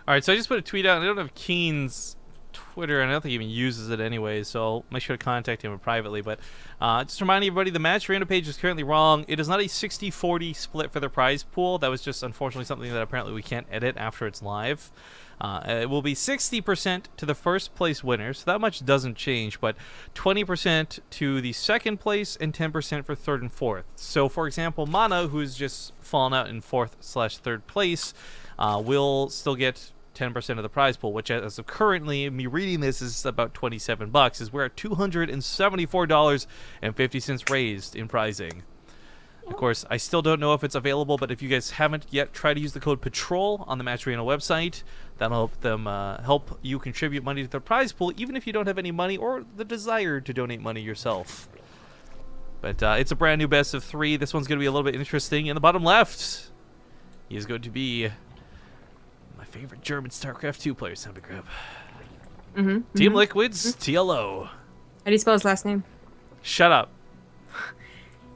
All right, so I just put a tweet out. And I don't have KeeN's Twitter, and I don't think he even uses it anyway, so I'll make sure to contact him privately. But just reminding everybody, the Matcherino page is currently wrong. It is not a 60-40 split for the prize pool. That was just, unfortunately, something that apparently we can't edit after it's live. It will be 60% to the first place winner, so that much doesn't change, but 20% to the second place and 10% for third and fourth. So, for example, Mana, who's just fallen out in fourth/third place, will still get 10% of the prize pool, which as of currently, me reading this, is about $27. Is we're at $274.50 raised in prizing. Of course, I still don't know if it's available, but if you guys haven't yet, try to use the code PATROL on the Matcherino website. That'll help them help you contribute money to the prize pool, even if you don't have any money or the desire to donate money yourself. But it's a brand new best of 3. This one's going to be a little bit interesting. In the bottom left, he is going to be my favorite German StarCraft 2 player, Sound Grab. Team Liquid's TLO. How do you spell his last name? Shut up.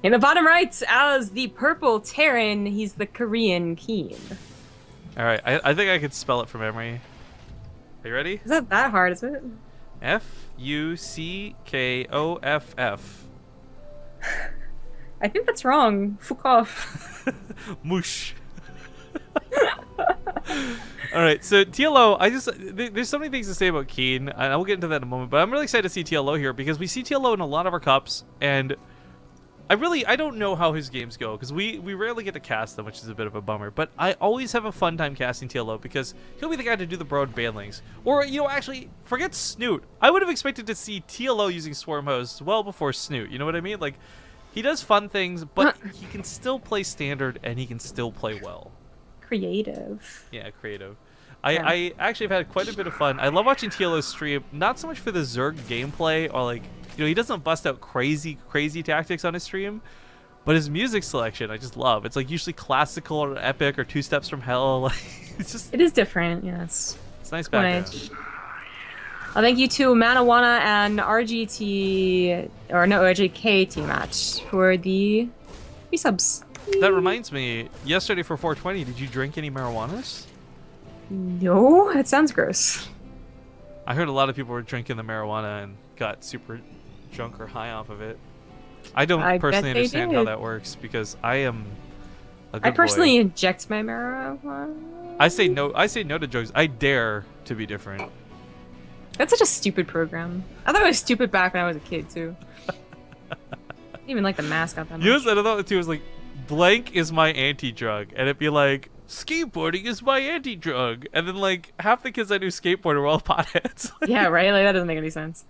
In the bottom right, as the purple Terran, he's the Korean KeeN. All right, I think I could spell it from memory. Are you ready? Is that hard, is it? F-U-C-K-O-F-F. I think that's wrong. Fuck off. Moosh. All right, so TLO, there's so many things to say about KeeN, and I will get into that in a moment, but I'm really excited to see TLO here because we see TLO in a lot of our cups, and I don't know how his games go because we rarely get to cast them, which is a bit of a bummer. But I always have a fun time casting TLO because he'll be the guy to do the broad banlings. Or, actually, forget Snoot. I would have expected to see TLO using Swarm Host well before Snoot. You know what I mean? Like, he does fun things, but he can still play standard and he can still play well. Creative. Yeah, creative. I actually have had quite a bit of fun. I love watching TLO stream, not so much for the Zerg gameplay or like, he doesn't bust out crazy tactics on his stream, but his music selection I just love. It's like usually classical or epic or 2 Steps from Hell. It is different, yes. It's nice background. Thank you to Manawana and RJK team match for the resubs. That reminds me, yesterday for 420, did you drink any marijuanas? No, that sounds gross. I heard a lot of people were drinking the marijuana and got super drunk or high off of it. I don't personally understand how that works because I am a good I personally boy. inject my marijuana. I say no to drugs. I dare to be different. That's such a stupid program. I thought it was stupid back when I was a kid too. Even like the mascot that much. You know what I thought too was like, blank is my anti-drug, and it'd be like, skateboarding is my anti-drug, and then like half the kids I knew skateboard were all potheads. Yeah, right. Like that doesn't make any sense.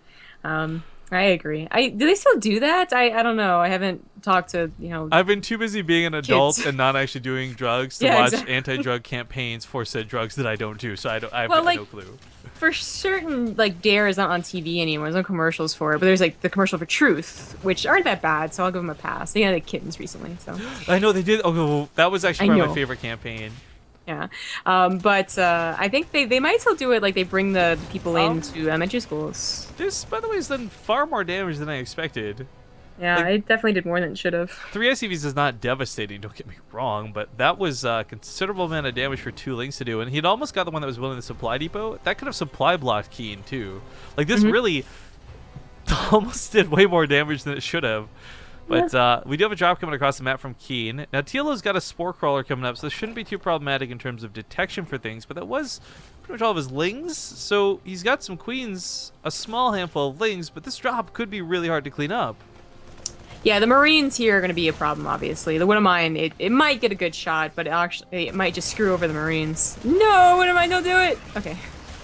I agree. Do they still do that? I don't know. I haven't talked to I've been too busy being an adult and not actually doing drugs to watch anti-drug campaigns for said drugs that I don't do. So I have no clue. For certain, like Dare is not on TV anymore. There's no commercials for it, but there's like the commercial for Truth, which aren't that bad. So I'll give them a pass. They had like kittens recently, so I know they did. Oh, that was actually probably my favorite campaign. Yeah, but I think they might still do it. Like they bring the people into elementary schools. This, by the way, has done far more damage than I expected. Yeah, like, it definitely did more than it should have. 3 ICVs is not devastating, don't get me wrong, but that was a considerable amount of damage for 2 links to do, and he'd almost got the one that was building the supply depot. That could have supply blocked KeeN too. Like this really almost did way more damage than it should have. But we do have a drop coming across the map from KeeN. Now TLO's got a Spore Crawler coming up, so this shouldn't be too problematic in terms of detection for things, but that was pretty much all of his lings. So he's got some queens, a small handful of lings, but this drop could be really hard to clean up. Yeah, the Marines here are going to be a problem, obviously. The Widowmine, it might get a good shot, but it might just screw over the Marines. No, Widowmine, don't do it! Okay.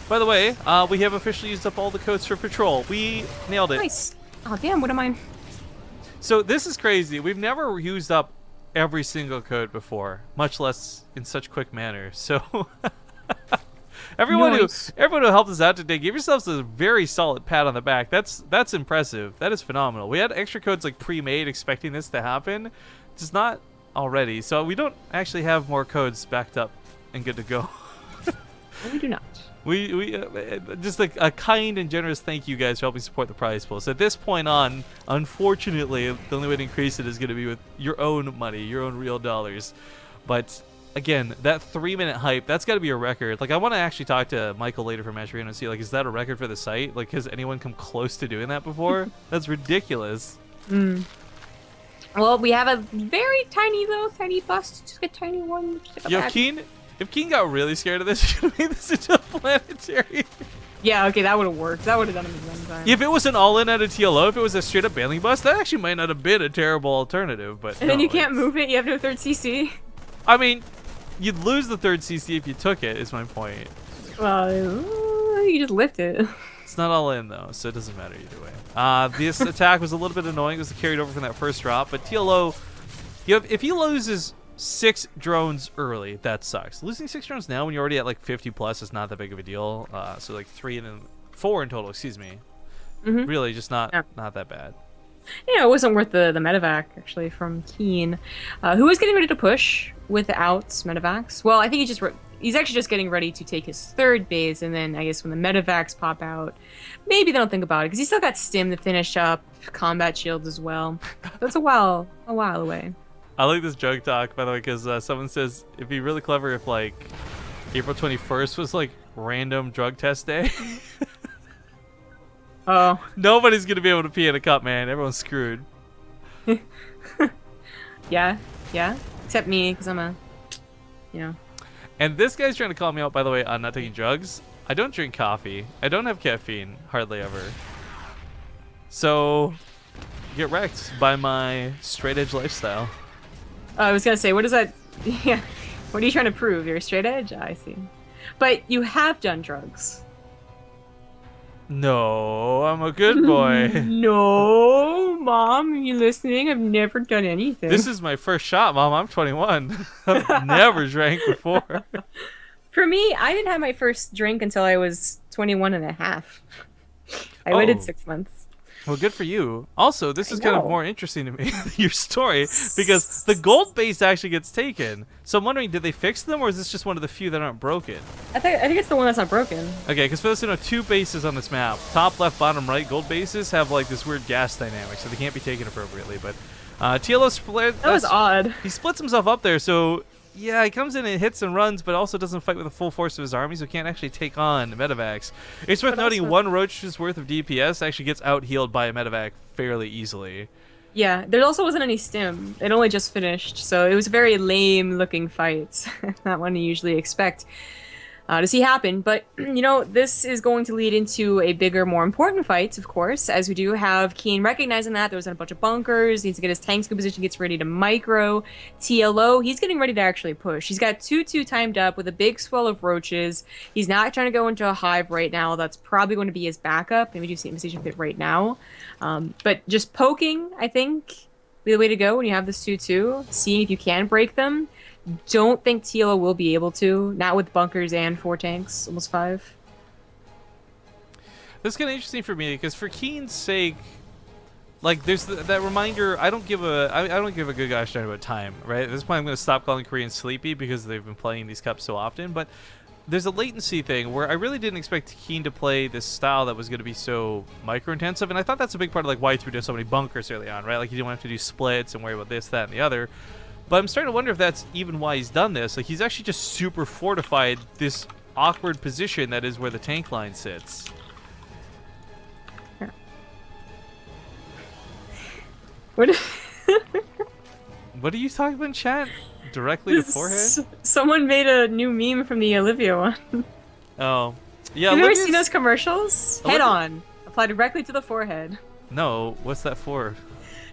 By the way, we have officially used up all the codes for patrol. We nailed it. Nice. Oh, damn, Widowmine. So this is crazy. We've never used up every single code before, much less in such quick manner. So everyone who helped us out today, give yourselves a very solid pat on the back. That's impressive. That is phenomenal. We had extra codes like pre-made expecting this to happen, just not already. So we don't actually have more codes backed up and good to go. We do not. We just like a kind and generous thank you guys for helping support the prize pool. So at this point on, unfortunately, the only way to increase it is going to be with your own money, your own real dollars. But again, that 3-minute hype, that's got to be a record. Like, I want to actually talk to Michael later from Matcherino and see, like, is that a record for the site? Like, has anyone come close to doing that before? That's ridiculous. Well, we have a very tiny bust. Just a tiny one. Yo, KeeN, if KeeN got really scared of this, he could have made this into a planetary. Yeah, okay, that would have worked. That would have done it in one time. If it was an all-in at a TLO, if it was a straight-up bailing bust, that actually might not have been a terrible alternative. But and then you can't move it. You have no third CC. I mean, you'd lose the third CC if you took it, is my point. Well, you just lift it. It's not all in, though, so it doesn't matter either way. This attack was a little bit annoying. It was carried over from that first drop, but TLO, if he loses 6 drones early, that sucks. Losing 6 drones now when you're already at like 50 plus is not that big of a deal. So like 4 in total, excuse me. Really, just not that bad. Yeah, it wasn't worth the medevac, actually, from KeeN, who was getting ready to push without medevacs. Well, I think he's actually just getting ready to take his 3rd base, and then I guess when the medevacs pop out, maybe they don't think about it, because he's still got stim to finish up, combat shields as well. That's a while away. I like this joke talk, by the way, because someone says it'd be really clever if, like, April 21st was, like, random drug test day. Oh. Nobody's going to be able to pee in a cup, man. Everyone's screwed. Yeah. Except me, because I'm a, And this guy's trying to call me out, by the way, on not taking drugs. I don't drink coffee. I don't have caffeine, hardly ever. So, get wrecked by my straight edge lifestyle. I was going to say, what is that? Yeah. What are you trying to prove? You're a straight edge? I see. But you have done drugs. No, I'm a good boy. No, Mom, are you listening? I've never done anything. This is my first shot, Mom. I'm 21. I've never drank before. For me, I didn't have my first drink until I was 21 and a half. I waited 6 months. Well, good for you. Also, this is kind of more interesting to me, your story, because the gold base actually gets taken. So I'm wondering, did they fix them, or is this just one of the few that aren't broken? I think it's the one that's not broken. Okay, because for those who know, 2 bases on this map, top, left, bottom, right, gold bases have like this weird gas dynamic, so they can't be taken appropriately. But TLO split. That was odd. He splits himself up there, so yeah, he comes in and hits and runs, but also doesn't fight with the full force of his army, so he can't actually take on medevacs. It's worth noting 1 Roach's worth of DPS actually gets out-healed by a medevac fairly easily. Yeah, there also wasn't any stim. It only just finished, so it was a very lame-looking fight. Not one you usually expect to see happen. But, this is going to lead into a bigger, more important fight, of course, as we do have KeeN recognizing that. There was a bunch of bunkers. Needs to get his tanks in position, gets ready to micro. TLO, he's getting ready to actually push. He's got 2-2 timed up with a big swell of roaches. He's not trying to go into a hive right now. That's probably going to be his backup. Maybe do see position fit right now. But just poking, I think, be the way to go when you have this 2-2. Seeing if you can break them. Don't think TLO will be able to. Not with bunkers and 4 tanks, almost 5. This is kind of interesting for me because for KeeN's sake, like there's that reminder. I don't give a good gosh darn about time, right? At this point, I'm going to stop calling Koreans sleepy because they've been playing these cups so often. But there's a latency thing where I really didn't expect KeeN to play this style that was going to be so micro-intensive, and I thought that's a big part of like why he threw down so many bunkers early on, right? Like you didn't have to do splits and worry about this, that, and the other. But I'm starting to wonder if that's even why he's done this. Like, he's actually just super fortified this awkward position that is where the tank line sits. What are you talking about in chat? Directly to forehead? Someone made a new meme from the Olivia one. Oh. Yeah, have you ever seen those commercials? Olivia... Head on. Apply directly to the forehead. No, what's that for?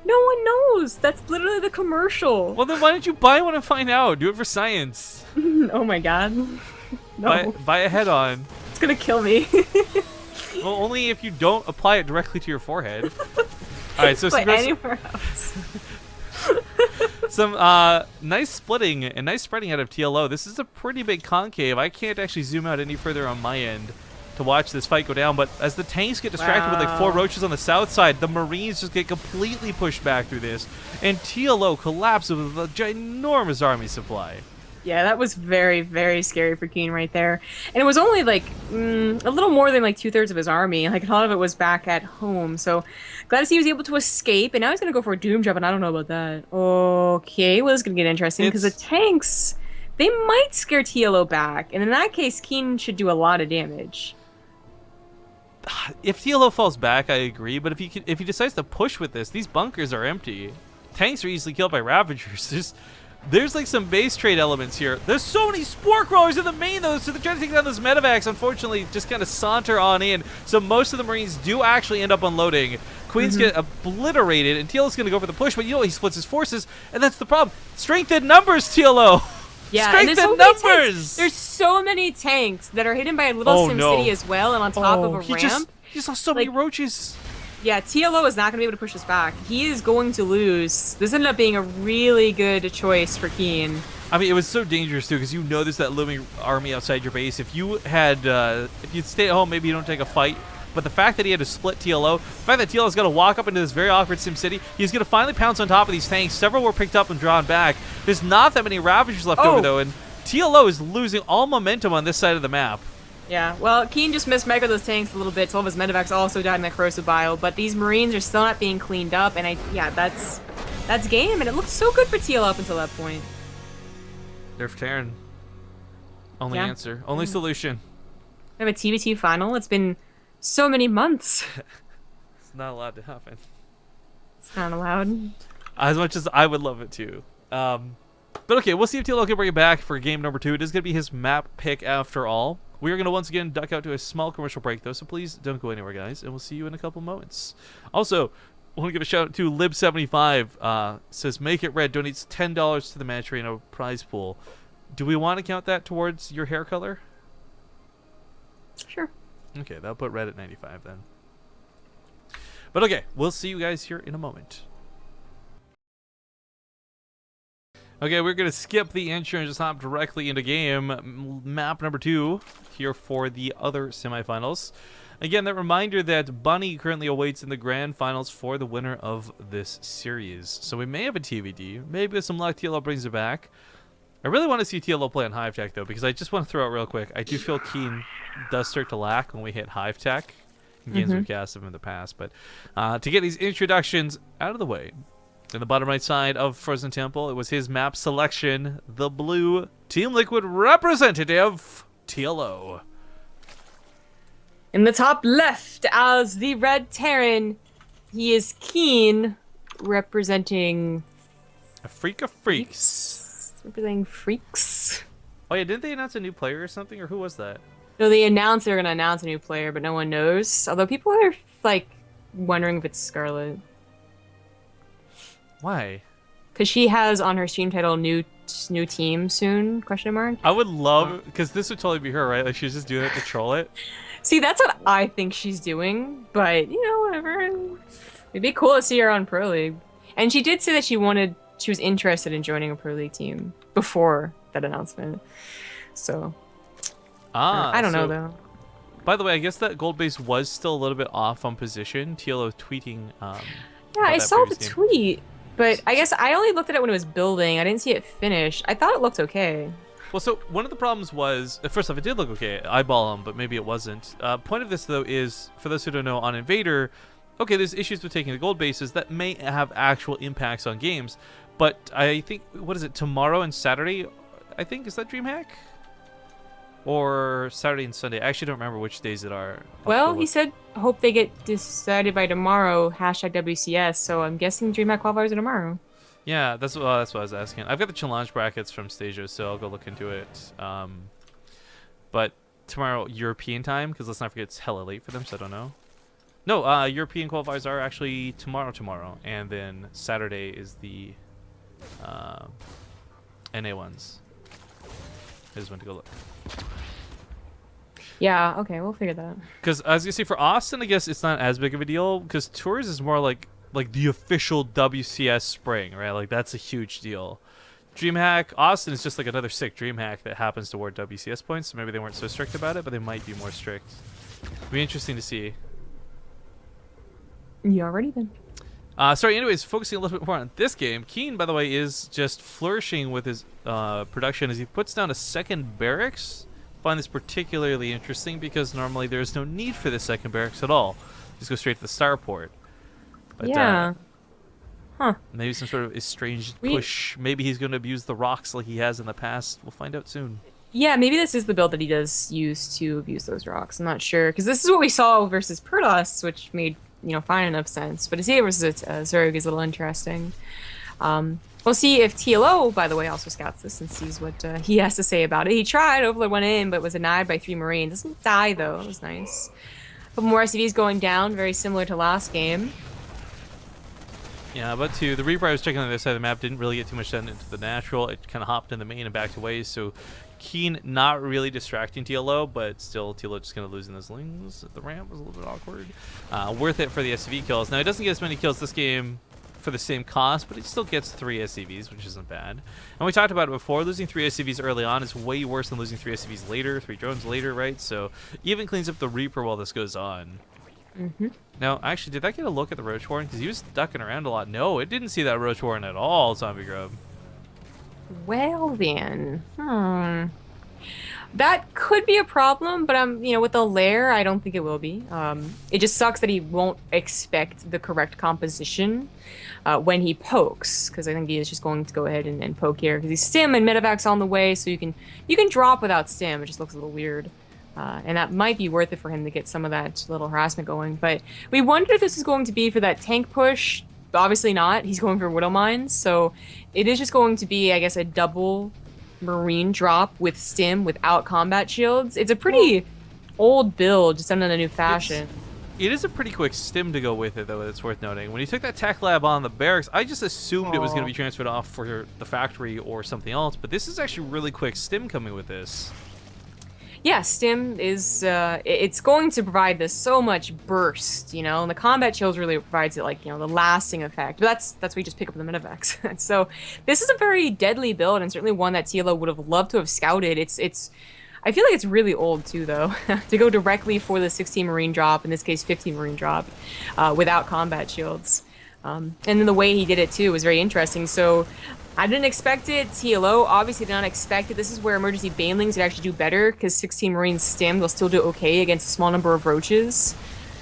No one knows. That's literally the commercial. Well, then why don't you buy one and find out? Do it for science. Oh my god. No. Buy a head-on. It's gonna kill me. Well, only if you don't apply it directly to your forehead. All right, so anywhere else. Some nice splitting and nice spreading out of TLO. This is a pretty big concave. I can't actually zoom out any further on my end to watch this fight go down, but as the tanks get distracted with like 4 roaches on the south side, the Marines just get completely pushed back through this, and TLO collapses with a ginormous army supply. Yeah, that was very, very scary for KeeN right there. And it was only like a little more than like 2/3 of his army. Like a lot of it was back at home. So glad to see he was able to escape. And now he's going to go for a doom job, and I don't know about that. Okay, well, it's going to get interesting because the tanks They might scare TLO back, and in that case, KeeN should do a lot of damage. If TLO falls back, I agree. But if he decides to push with this, these bunkers are empty. Tanks are easily killed by Ravagers. There's like some base trade elements here. There's so many Spore Crawlers in the main though, so they're trying to take down those medevacs. Unfortunately, just kind of saunter on in. So most of the Marines do actually end up unloading. Queens get obliterated, and TLO's going to go for the push, but he splits his forces, and that's the problem. Strength in numbers, TLO. Yeah, Strength in numbers. There's so many tanks that are hidden by a little SimCity as well, and on top of a ramp. He saw so many roaches. Yeah, TLO is not going to be able to push this back. He is going to lose. This ended up being a really good choice for KeeN. I mean, it was so dangerous, too, because you know there's that looming army outside your base. If you had, if you'd stay at home, maybe you don't take a fight. But the fact that he had to split TLO, the fact that TLO's got to walk up into this very awkward SimCity, he's going to finally pounce on top of these tanks. Several were picked up and drawn back. There's not that many Ravagers left over, though, and TLO is losing all momentum on this side of the map. Yeah, well, KeeN just mismicroed those tanks a little bit. 12 of his medevacs also died in that corrosive bile, but these Marines are still not being cleaned up, and that's game, and it looked so good for TLO up until that point. Nerf Terran. Only answer. Only solution. We have a TVT final. It's been so many months. It's not allowed to happen. It's not allowed. As much as I would love it to. But okay, we'll see if TLO can bring it back for game number 2. It is going to be his map pick after all. We are going to once again duck out to a small commercial break, though, so please don't go anywhere, guys, and we'll see you in a couple moments. Also, I want to give a shout out to Lib75. Says, make it red, donates $10 to the Matcherino prize pool. Do we want to count that towards your hair color? Sure. Okay, that'll put red at 95 then. But okay, we'll see you guys here in a moment. Okay, we're going to skip the intro and just hop directly into game. Map number 2 here for the other semifinals. Again, that reminder that Bunny currently awaits in the grand finals for the winner of this series. So we may have a TVD. Maybe with some luck, TLO brings it back. I really want to see TLO play on Hive Tech, though, because I just want to throw out real quick. I do feel KeeN does start to lack when we hit Hive Tech. In games we've cast him in the past. But to get these introductions out of the way, in the bottom right side of Frozen Temple, it was his map selection, the blue Team Liquid representative, TLO. In the top left, as the red Terran, he is KeeN, representing... A freak of freaks. Representing freaks. Oh yeah, didn't they announce a new player or something, or who was that? No, they announced they were going to announce a new player, but no one knows. Although people are, like, wondering if it's Scarlet. Why? Because she has on her stream title new team soon, question mark. I would love, because this would totally be her, right? Like she's just doing it to troll it. See, that's what I think she's doing, but you know, whatever. It'd be cool to see her on Pro League. And she did say that she was interested in joining a Pro League team before that announcement. So I don't know though. By the way, I guess that gold base was still a little bit off on position. TLO tweeting. Yeah, I saw the tweet. But I guess I only looked at it when it was building. I didn't see it finished. I thought it looked okay. Well, so one of the problems was, first off, it did look okay. Eyeball them, but maybe it wasn't. Point of this, though, is, for those who don't know, on Invader, okay, there's issues with taking the gold bases that may have actual impacts on games. But I think, what is it, tomorrow and Saturday, I think, is that DreamHack? Or Saturday and Sunday. I actually don't remember which days it are. Well, he said, hope they get decided by tomorrow, #WCS, so I'm guessing DreamHack qualifiers are tomorrow. Yeah, that's what I was asking. I've got the challenge brackets from Stasia, so I'll go look into it. But tomorrow, European time, because let's not forget it's hella late for them, so I don't know. No, European qualifiers are actually tomorrow, and then Saturday is the NA ones. I just went to go look. Yeah, okay, we'll figure that out. Because I was gonna say for Austin, I guess it's not as big of a deal because Tours is more like the official WCS spring, right? Like that's a huge deal. DreamHack Austin is just like another sick DreamHack that happens to award WCS points. So maybe they weren't so strict about it, but they might be more strict. It'll be interesting to see. You already then. Sorry, anyways, focusing a little bit more on this game, KeeN, by the way, is just flourishing with his production as he puts down a second barracks. I find this particularly interesting because normally there's no need for the second barracks at all. Just go straight to the starport. But, yeah. Huh. Maybe some sort of estranged We- push. Maybe he's going to abuse the rocks like he has in the past. We'll find out soon. Yeah, maybe this is the build that he does use to abuse those rocks. I'm not sure, because this is what we saw versus Protoss, which made, fine enough sense. But to see it versus Zerg is a little interesting. We'll see if TLO, by the way, also scouts this and sees what he has to say about it. He tried, Overlord went in, but was denied by 3 Marines. Doesn't die, though. That was nice. A couple more SCVs going down, very similar to last game. Yeah, but to the Reaper I was checking on the other side of the map didn't really get too much done into the natural. It kind of hopped in the main and backed away, so KeeN not really distracting TLO, but still TLO just kind of losing those lings at the ramp was a little bit awkward. Worth it for the SCV kills. Now, he doesn't get as many kills this game for the same cost, but he still gets 3 SCVs, which isn't bad. And we talked about it before, losing 3 SCVs early on is way worse than losing 3 SCVs later, 3 drones later, right? So even cleans up the Reaper while this goes on. Now, actually, did that get a look at the Roach Warren? Because he was ducking around a lot. No, it didn't see that Roach Warren at all, Zombie Grub. Well then, that could be a problem, but with the lair, I don't think it will be. It just sucks that he won't expect the correct composition when he pokes, because I think he is just going to go ahead and poke here because he's stim and medevacs on the way, so you can drop without stim. It just looks a little weird. And that might be worth it for him to get some of that little harassment going. But we wondered if this is going to be for that tank push. Obviously not. He's going for Widow Mines. So it is just going to be, I guess, a double Marine drop with stim without combat shields. It's a pretty old build, just done in a new fashion. It is a pretty quick stim to go with it, though. It's worth noting. When he took that tech lab on the barracks, I just assumed it was going to be transferred off for the factory or something else. But this is actually really quick stim coming with this. Yeah, stim is it's going to provide this so much burst, and the combat chills really provides it like, the lasting effect. But that's where you just pick up the medevacs. So this is a very deadly build, and certainly one that TLO would have loved to have scouted. It's I feel like it's really old too, though, to go directly for the 16 Marine drop, in this case 15 Marine drop, without combat shields. And then the way he did it too was very interesting. So I didn't expect it. TLO obviously did not expect it. This is where emergency banelings would actually do better, because 16 Marines stim, they'll still do okay against a small number of roaches.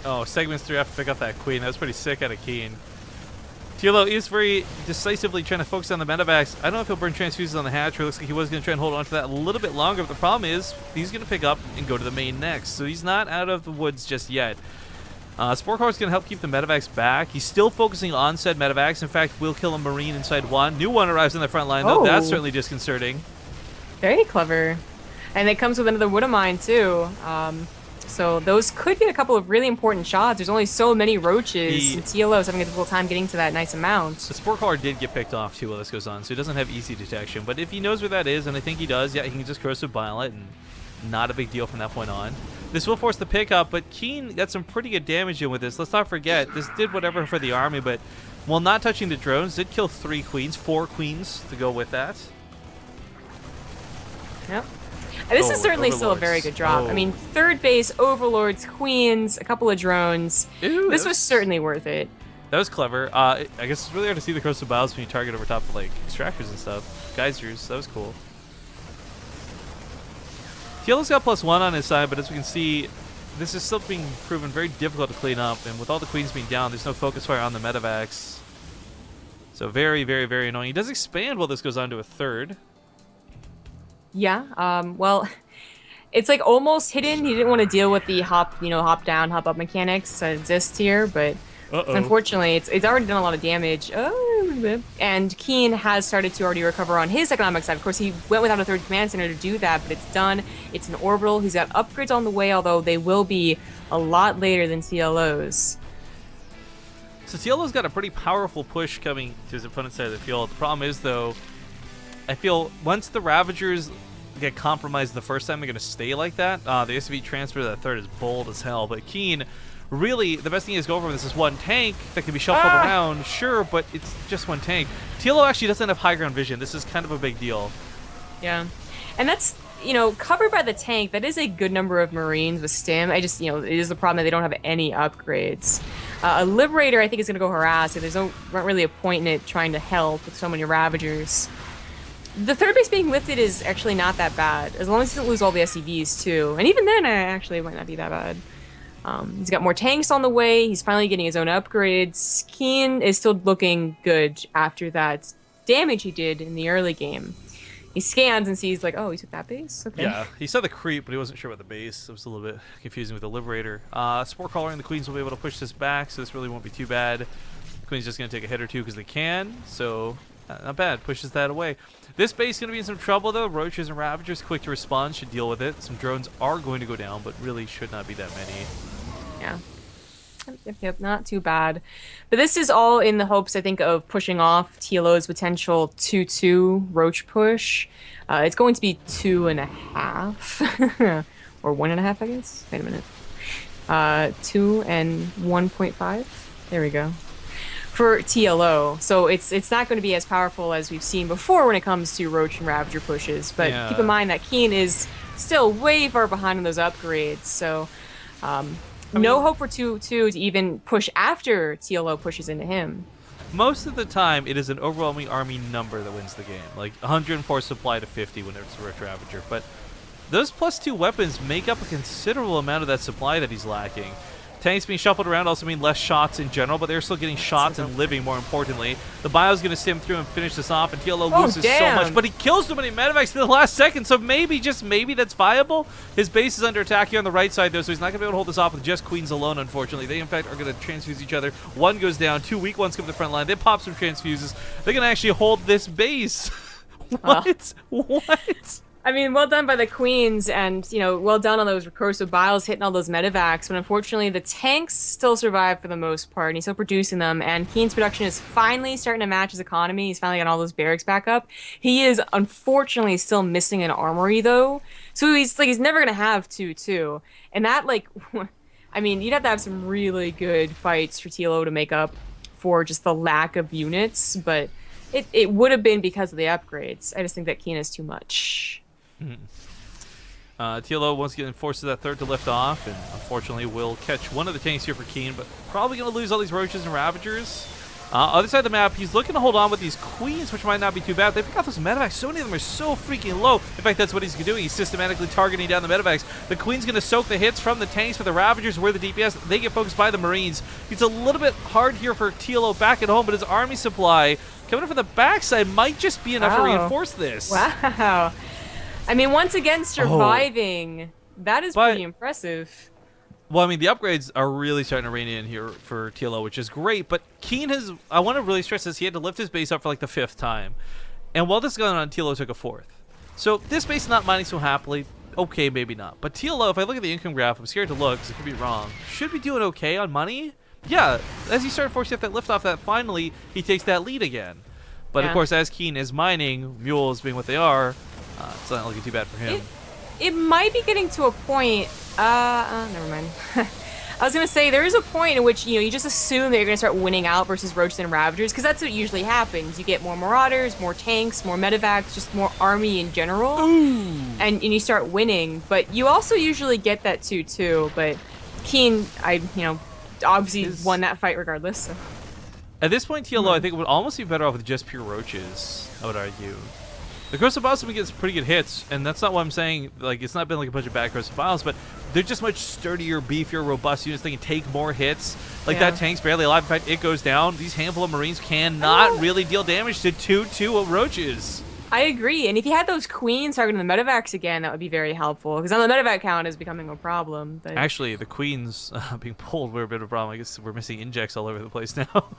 Oh, segments 3 have to pick up that queen. That was pretty sick out of KeeN. TLO is very decisively trying to focus on the medevacs. I don't know if he'll burn transfuses on the hatch, or it looks like he was going to try and hold on to that a little bit longer, but the problem is he's going to pick up and go to the main next, so he's not out of the woods just yet. Spore is going to help keep the medevacs back. He's still focusing on said medevacs. In fact, will kill a Marine inside 1. New one arrives in the front line, though. That's certainly disconcerting. Very clever. And it comes with another Widow Mine, too. So those could be a couple of really important shots. There's only so many roaches, and TLO is having a difficult time getting to that nice amount. The Spore Caller did get picked off, too, while this goes on, so he doesn't have easy detection. But if he knows where that is, and I think he does, yeah, he can just corrosive bile it, and not a big deal from that point on. This will force the pickup, but KeeN got some pretty good damage in with this. Let's not forget, this did whatever for the army, but while not touching the drones, did kill 4 queens to go with that. Yep. This is certainly still a very good drop. I mean, third base, Overlords, Queens, a couple of drones. Ooh, this was certainly worth it. That was clever. I guess it's really hard to see the corrosive biles when you target over top of, like, extractors and stuff. Geysers, that was cool. TLO's got +1 on his side, but as we can see, this is still being proven very difficult to clean up, and with all the queens being down, there's no focus fire on the medevacs. So very, very, very annoying. He does expand while this goes on to a third. Yeah, well, it's like almost hidden. He didn't want to deal with the hop down, hop up mechanics that exist here, but unfortunately, it's already done a lot of damage. And KeeN has started to already recover on his economic side. Of course, he went without a third command center to do that, but it's done. It's an orbital. He's got upgrades on the way, although they will be a lot later than TLO's. So TLO's got a pretty powerful push coming to his opponent's side of the field. The problem is, though, I feel once the Ravagers get compromised the first time, they're going to stay like that. The SCV transfer to that third is bold as hell, but KeeN, really, the best thing is go over this is one tank that can be shuffled around, sure, but it's just one tank. TLO actually doesn't have high ground vision. This is kind of a big deal. Yeah, and that's, covered by the tank. That is a good number of Marines with stim. I just, it is the problem that they don't have any upgrades. A Liberator, I think, is going to go harass. There's not really a point in it trying to help with so many Ravagers. The third base being lifted is actually not that bad, as long as he doesn't lose all the SCVs, too. And even then, actually, it might not be that bad. He's got more tanks on the way. He's finally getting his own upgrades. KeeN is still looking good after that damage he did in the early game. He scans and sees like, oh, he took that base? Okay. Yeah, he saw the creep, but he wasn't sure about the base. It was a little bit confusing with the Liberator. Spore Caller and the Queens will be able to push this back, so this really won't be too bad. The Queen's just going to take a hit or two because they can, so not bad. Pushes that away. This base is going to be in some trouble, though. Roaches and Ravagers, quick to respond, should deal with it. Some drones are going to go down, but really should not be that many. Yeah. Yep, not too bad. But this is all in the hopes, I think, of pushing off TLO's potential 2-2 Roach push. It's going to be 2.5. Or 1.5, I guess? Wait a minute. 2 and 1.5. There we go. For TLO. So it's not going to be as powerful as we've seen before when it comes to Roach and Ravager pushes. But keep in mind that KeeN is still way far behind on those upgrades. So... no hope for 2-2 to even push after TLO pushes into him. Most of the time, it is an overwhelming army number that wins the game. Like 104 supply to 50 when it's a Roach Ravager. But those +2 weapons make up a considerable amount of that supply that he's lacking. Tanks being shuffled around also mean less shots in general, but they're still getting shots and living, more importantly. The Bio's going to sim through and finish this off, and TLO loses so much. But he kills so many medevacs to the last second, so maybe, just maybe, that's viable. His base is under attack here on the right side, though, so he's not going to be able to hold this off with just Queens alone, unfortunately. They, in fact, are going to transfuse each other. One goes down, 2 weak ones come to the front line. They pop some transfuses. They're going to actually hold this base. What? What? I mean, well done by the Queens, and, you know, well done on those recursive biles hitting all those medevacs, but unfortunately the tanks still survive for the most part, and he's still producing them, and KeeN's production is finally starting to match his economy. He's finally got all those barracks back up. He is, unfortunately, still missing an armory, though, so he's never going to have 2-2, and that, like, I mean, you'd have to have some really good fights for TLO to make up for just the lack of units, but it would have been because of the upgrades. I just think that KeeN is too much. TLO once again forces that third to lift off, and unfortunately will catch one of the tanks here for KeeN, but probably going to lose all these Roaches and Ravagers. Other side of the map, he's looking to hold on with these Queens, which might not be too bad. They've got those medevacs. So many of them are so freaking low. In fact, that's what he's doing. He's systematically targeting down the medevacs. The Queen's going to soak the hits from the tanks, for the Ravagers were the DPS. They get focused by the Marines. It's a little bit hard here for TLO back at home, but his army supply coming in from the backside might just be enough to reinforce this. Wow. I mean, once again, surviving. That is pretty impressive. Well, I mean, the upgrades are really starting to rein in here for TLO, which is great. But KeeN has, I want to really stress this, he had to lift his base up for like the 5th time. And while this is going on, TLO took a 4th. So this base is not mining so happily. Okay, maybe not. But TLO, if I look at the income graph, I'm scared to look because it could be wrong. Should be doing okay on money. Yeah, as he started forcing that lift off, that finally he takes that lead again. But of course, as KeeN is mining, mules being what they are, it's not looking too bad for him. It might be getting to a point. Never mind. I was gonna say there is a point in which you just assume that you're gonna start winning out versus Roaches and Ravagers, because that's what usually happens. You get more Marauders, more tanks, more medevacs, just more army in general, and you start winning. But you also usually get that 2-2. But KeeN, obviously won that fight regardless. So. At this point, TLO, I think it would almost be better off with just pure Roaches, I would argue. The Corsair Biles gets pretty good hits, and that's not what I'm saying. Like, it's not been like a bunch of bad Corsair Biles, but they're just much sturdier, beefier, robust units. They can take more hits. Like, that tank's barely alive. In fact, it goes down. These handful of Marines cannot really deal damage to 2-2 Roaches. I agree, and if you had those Queens targeting the medevacs again, that would be very helpful, because on the medevac count is becoming a problem. But... Actually, the Queens being pulled were a bit of a problem. I guess we're missing injects all over the place now.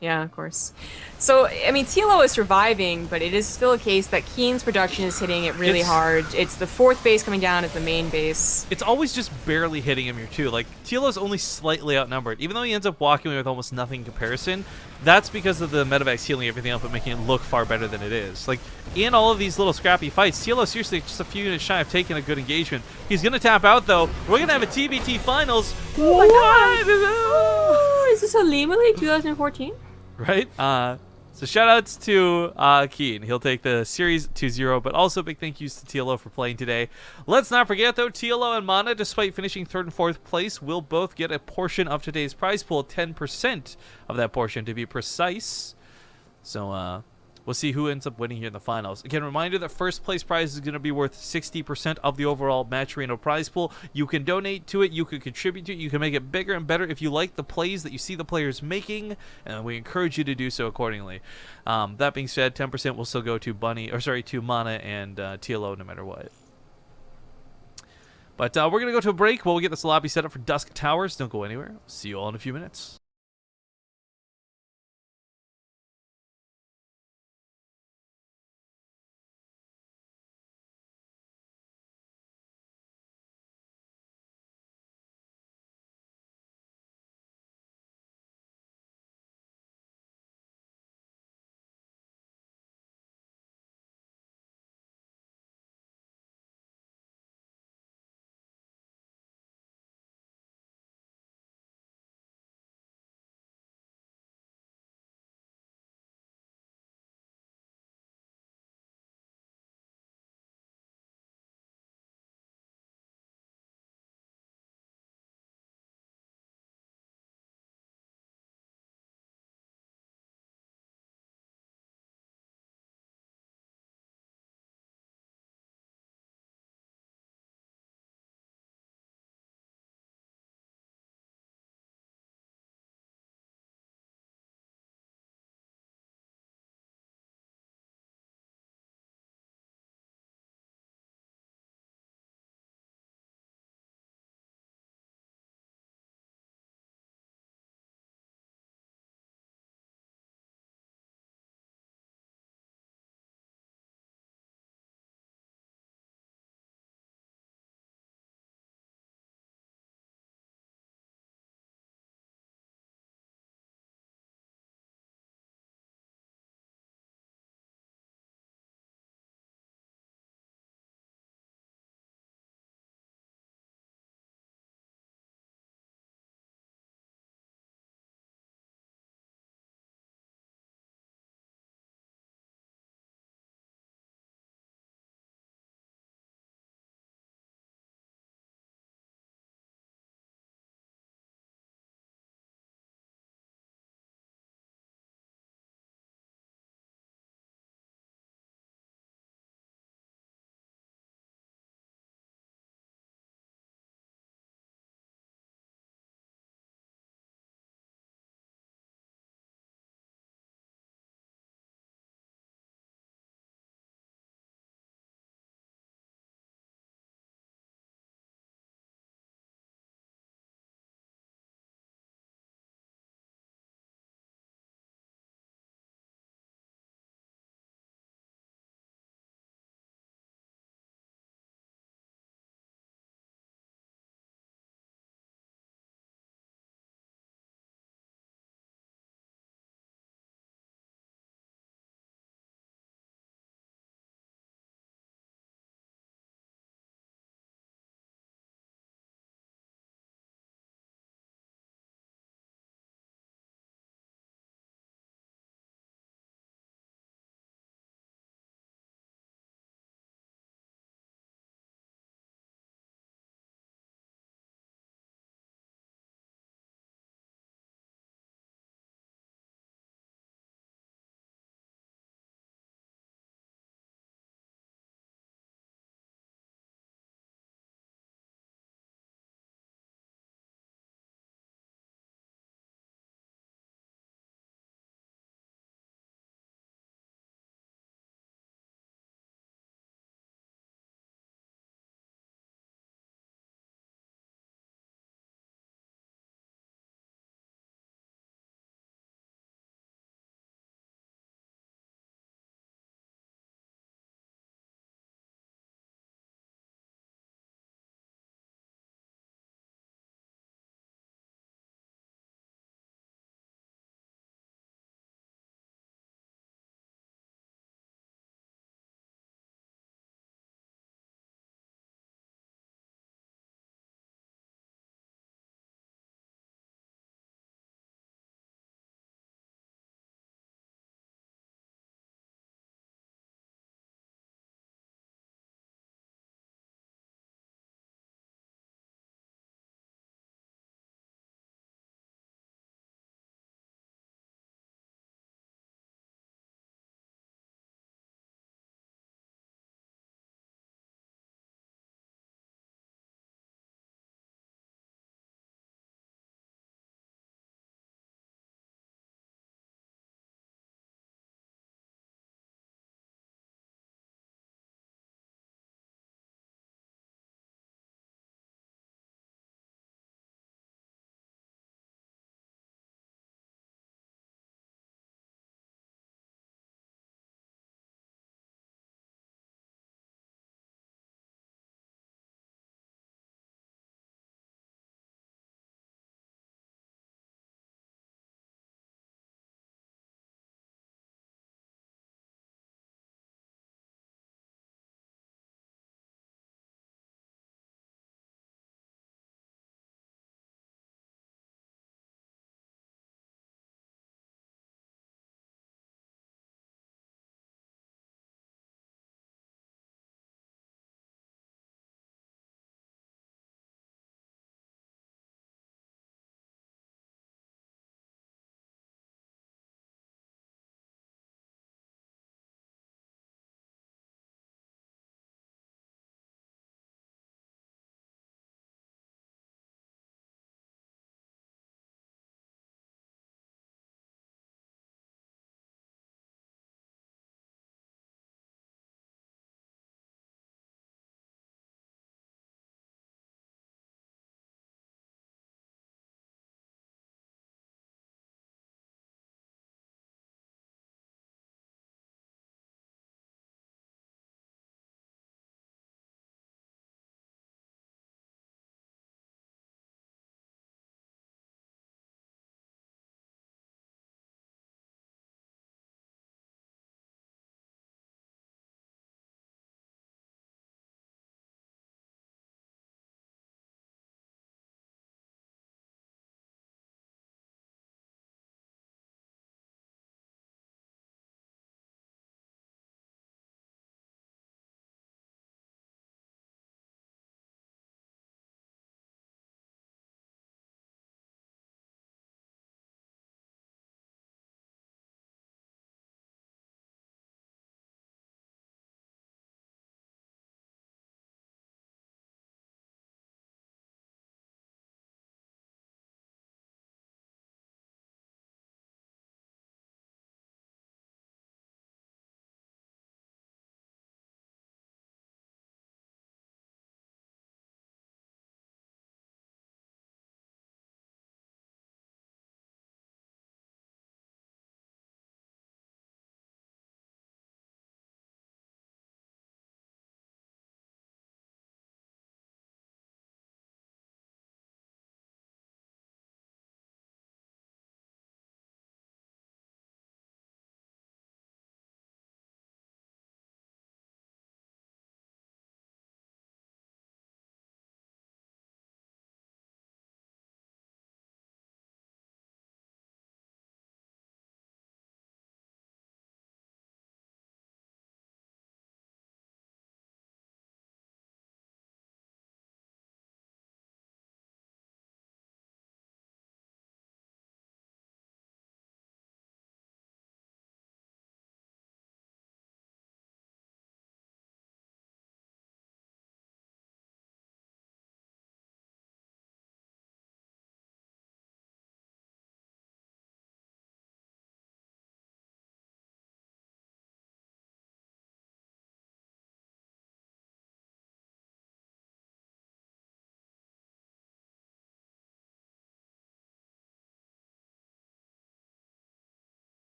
Yeah, of course. So, I mean, TLO is surviving, but it is still a case that KeeN's production is hitting it really hard. It's the 4th base coming down as the main base. It's always just barely hitting him here, too. Like, TLO's only slightly outnumbered. Even though he ends up walking away with almost nothing in comparison, that's because of the medevacs healing everything up and making it look far better than it is. Like, in all of these little scrappy fights, TLO seriously just a few units shy of taking a good engagement. He's going to tap out, though. We're going to have a TVT Finals. Oh, my God. Oh, is this a Lima League 2014? Right? So shout-outs to KeeN. He'll take the Series 2-0, but also big thank yous to TLO for playing today. Let's not forget, though, TLO and Mana, despite finishing 3rd and 4th place, will both get a portion of today's prize pool, 10% of that portion to be precise. So, we'll see who ends up winning here in the finals. Again, reminder that first place prize is going to be worth 60% of the overall Matcherino prize pool. You can donate to it, you can contribute to it, you can make it bigger and better if you like the plays that you see the players making, and we encourage you to do so accordingly. That being said, 10% will still go to to Mana and TLO no matter what. But we're going to go to a break while we get this lobby set up for Dusk Towers. Don't go anywhere. See you all in a few minutes.